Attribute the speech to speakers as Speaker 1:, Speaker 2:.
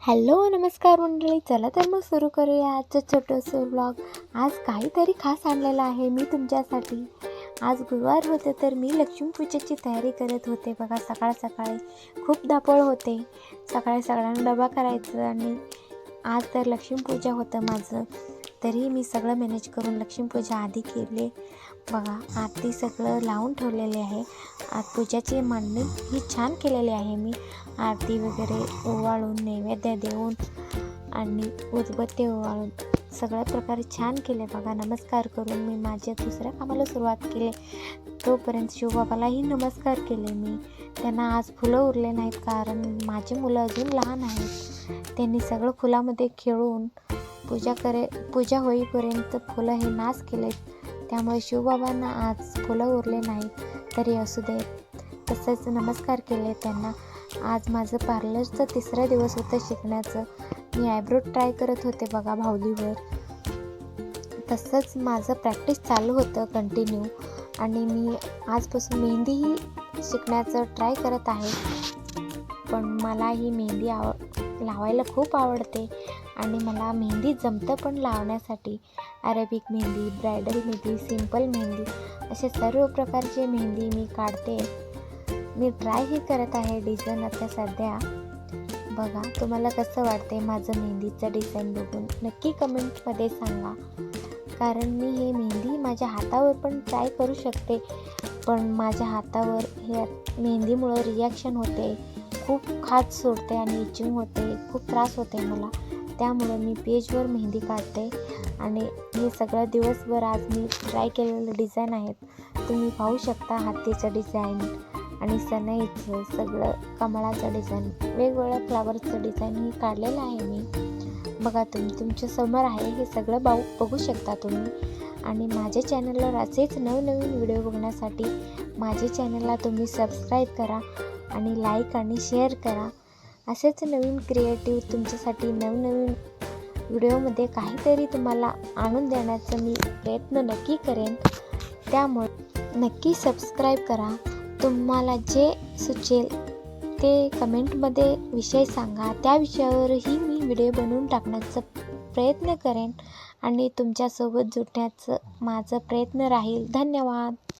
Speaker 1: Hello नमस्कार मंडळी, चला तर मग सुरू करूया आजचं छोटंसं व्लॉग. आज काहीतरी खास आणलेलं आहे मी तुमच्यासाठी. आज गुरुवार होते तर मी लक्ष्मीपूजेची तयारी करत होते. बघा, सकाळी खूप धावपळ होते. सकाळी सगळ्यांना डबा करायचं आणि आज तर लक्ष्मीपूजा होतं माझं. तरी मी सगळं मॅनेज करून लक्ष्मीपूजा आधी केले. बघा, आरती सगळं लावून ठेवलेले आहे. आज पूजाची मांडणी ही छान केलेली आहे मी. आरती वगैरे ओवाळून, नैवेद्य देऊन आणि उदबत्ती ओवाळून सगळ्या प्रकारे छान केले. बघा, नमस्कार करून मी माझ्या दुसऱ्या कामाला सुरुवात केली. तोपर्यंत शिवबाबालाही नमस्कार केले मी. त्यांना आज फुलं उरले नाहीत कारण माझी मुलं अजून लहान आहेत. त्यांनी सगळं फुलामध्ये खेळून पूजा होईपर्यंत फुलं हे नाश केलेत. त्यामुळे शिवबाबांना आज फुलं उरले नाहीत. तरी असू दे, तसंच नमस्कार केले त्यांना. आज माझं पार्लरचं तिसरा दिवस होतं शिकण्याचं. मी आयब्रो ट्राय करत होते बघा भावलीवर. तसंच माझं प्रॅक्टिस चालू होतं कंटिन्यू. आणि मी आजपासून मेहंदीही शिकण्याचं ट्राय करत आहे. पण मला ही मेहंदी लावायला खूप आवडते आणि मला मेहंदी जमतं पण लावण्यासाठी. Arabic mehndi, bridal mehndi, simple mehndi असे सर्व प्रकारचे मेहंदी मी काढते. मी ट्रायही करत आहे डिझाईन आता सध्या. बघा, तुम्हाला कसं वाटते माझं मेहंदीचं डिझाईन बघून नक्की कमेंटमध्ये सांगा. कारण मी हे मेहंदी माझ्या हातावर पण ट्राय करू शकते, पण माझ्या हातावर हे मेहंदीमुळं रिॲक्शन होते, खूप खाज सोडते आणि इचिंग होते, खूप त्रास होते मला. त्यामुळं मी पेजवर मेहंदी काढते आणि हे सगळं दिवसभर आज मी ट्राय केलेलं डिझाईन आहेत. तुम्ही पाहू शकता हातीचं डिझाईन आणि सनईचं सगळं, कमळाचं डिझाईन, वेगवेगळ्या फ्लावरचं डिझाईन ही काढलेलं आहे मी. बघा, तुमच्या समोर आहे, हे सगळं बघू शकता तुम्ही. आणि माझ्या चॅनलवर असेच नवनवीन व्हिडिओ बघण्यासाठी माझ्या चॅनलला तुम्ही सबस्क्राईब करा आणि लाईक आणि शेअर करा. असेच नवीन क्रिएटिव्ह तुमच्यासाठी नवनवीन व्हिडिओमध्ये काहीतरी तुम्हाला आणून देण्याचा मी प्रयत्न नक्की करेन. त्यामुळे नक्की सबस्क्राईब करा. तुम्हाला जे सुचेल ते कमेंटमध्ये विषय सांगा. त्या विषयावरही मी व्हिडिओ बनवून टाकण्याचा प्रयत्न करेन आणि तुमच्यासोबत जुळण्याचं माझा प्रयत्न राहील. धन्यवाद.